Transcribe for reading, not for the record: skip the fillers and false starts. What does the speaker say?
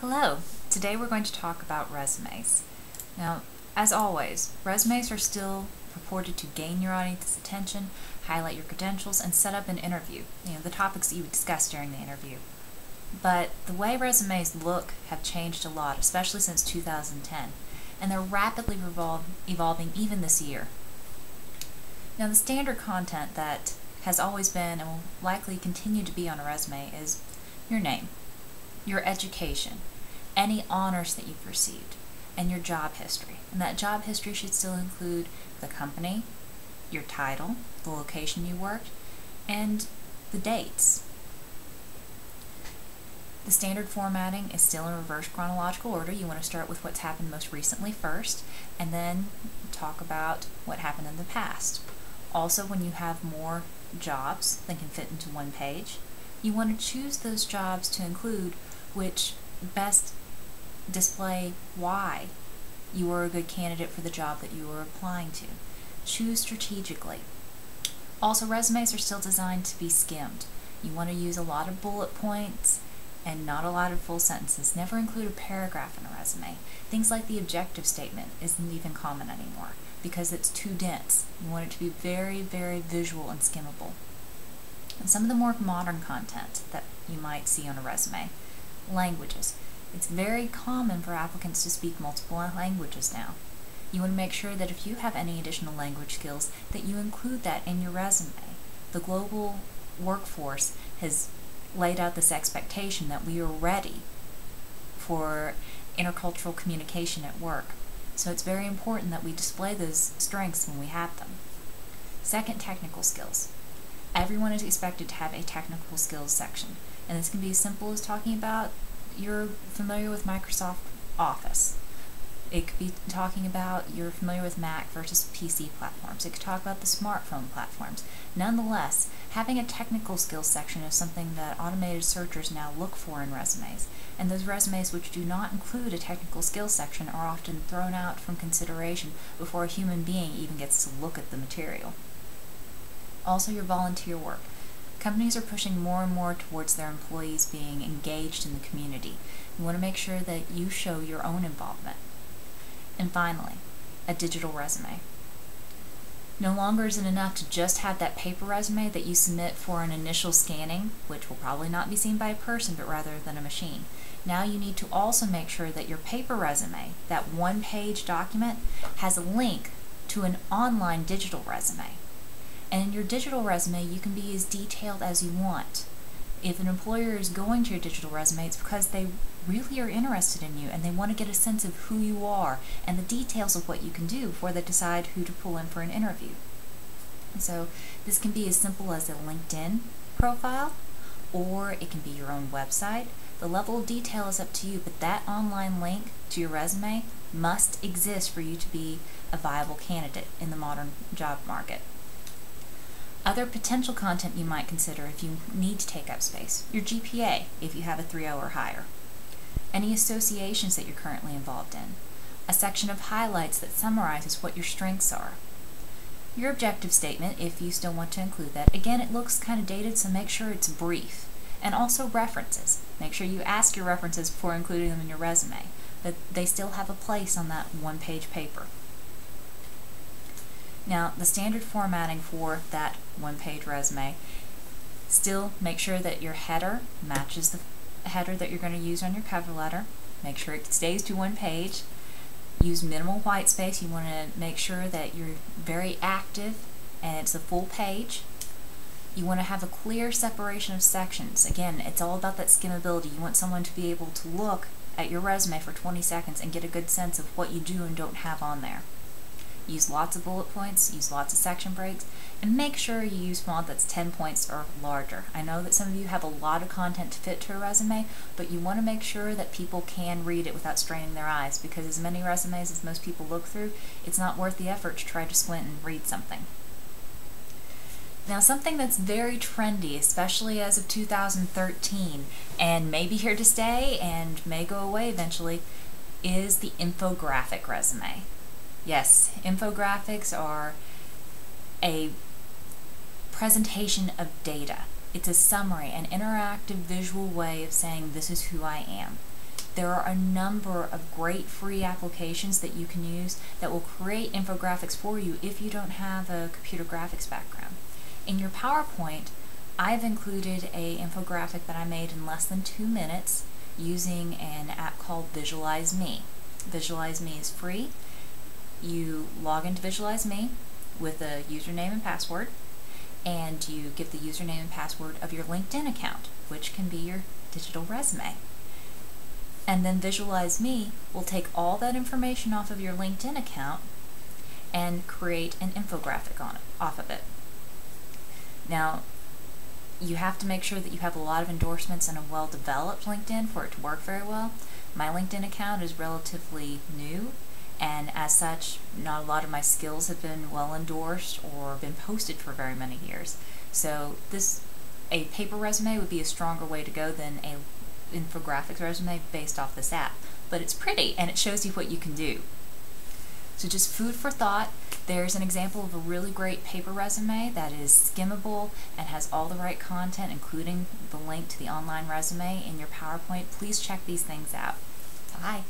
Hello! Today we're going to talk about resumes. Now, as always, resumes are still purported to gain your audience's attention, highlight your credentials, and set up an interview, the topics that you would discuss during the interview. But the way resumes look have changed a lot, especially since 2010, and they're rapidly evolving even this year. Now, the standard content that has always been and will likely continue to be on a resume is your name, your education, any honors that you've received, and your job history. And that job history should still include the company, your title, the location you worked, and the dates. The standard formatting is still in reverse chronological order. You want to start with what's happened most recently first, and then talk about what happened in the past. Also, when you have more jobs than can fit into one page, you want to choose those jobs to include which best display why you were a good candidate for the job that you were applying to. Choose strategically. Also, resumes are still designed to be skimmed. You want to use a lot of bullet points and not a lot of full sentences. Never include a paragraph in a resume. Things like the objective statement isn't even common anymore because it's too dense. You want it to be very, very visual and skimmable. And some of the more modern content that you might see on a resume. Languages. It's very common for applicants to speak multiple languages now. You want to make sure that if you have any additional language skills, that you include that in your resume. The global workforce has laid out this expectation that we are ready for intercultural communication at work. So it's very important that we display those strengths when we have them. Second, technical skills. Everyone is expected to have a technical skills section, and this can be as simple as talking about you're familiar with Microsoft Office. It could be talking about you're familiar with Mac versus PC platforms. It could talk about the smartphone platforms. Nonetheless, having a technical skills section is something that automated searchers now look for in resumes, and those resumes which do not include a technical skills section are often thrown out from consideration before a human being even gets to look at the material. Also, your volunteer work. Companies are pushing more and more towards their employees being engaged in the community. You want to make sure that you show your own involvement. And finally, a digital resume. No longer is it enough to just have that paper resume that you submit for an initial scanning, which will probably not be seen by a person but rather than a machine. Now you need to also make sure that your paper resume, that one-page document, has a link to an online digital resume. And in your digital resume, you can be as detailed as you want. If an employer is going to your digital resume, it's because they really are interested in you and they want to get a sense of who you are and the details of what you can do before they decide who to pull in for an interview. And so this can be as simple as a LinkedIn profile, or it can be your own website. The level of detail is up to you, but that online link to your resume must exist for you to be a viable candidate in the modern job market. Other potential content you might consider if you need to take up space. Your GPA, if you have a 3.0 or higher. Any associations that you're currently involved in. A section of highlights that summarizes what your strengths are. Your objective statement, if you still want to include that. Again, it looks kind of dated, so make sure it's brief. And also references. Make sure you ask your references before including them in your resume, but they still have a place on that one-page paper. Now, the standard formatting for that one-page resume, still make sure that your header matches the header that you're going to use on your cover letter. Make sure it stays to one page. Use minimal white space. You want to make sure that you're very active and it's a full page. You want to have a clear separation of sections. Again, it's all about that skimmability. You want someone to be able to look at your resume for 20 seconds and get a good sense of what you do and don't have on there. Use lots of bullet points, use lots of section breaks, and make sure you use font that's 10 points or larger. I know that some of you have a lot of content to fit to a resume, but you want to make sure that people can read it without straining their eyes, because as many resumes as most people look through, it's not worth the effort to try to squint and read something. Now, something that's very trendy, especially as of 2013, and may be here to stay and may go away eventually, is the infographic resume. Yes, infographics are a presentation of data. It's a summary, an interactive visual way of saying this is who I am. There are a number of great free applications that you can use that will create infographics for you if you don't have a computer graphics background. In your PowerPoint, I've included an infographic that I made in less than 2 minutes using an app called Visualize Me. Visualize Me is free. You log into Visualize Me with a username and password, and you give the username and password of your LinkedIn account, which can be your digital resume. And then Visualize Me will take all that information off of your LinkedIn account and create an infographic off of it. Now, you have to make sure that you have a lot of endorsements and a well-developed LinkedIn for it to work very well. My LinkedIn account is relatively new, and as such, not a lot of my skills have been well endorsed or been posted for very many years. So a paper resume would be a stronger way to go than a infographics resume based off this app. But it's pretty, and it shows you what you can do. So just food for thought. There's an example of a really great paper resume that is skimmable and has all the right content, including the link to the online resume in your PowerPoint. Please check these things out. Bye.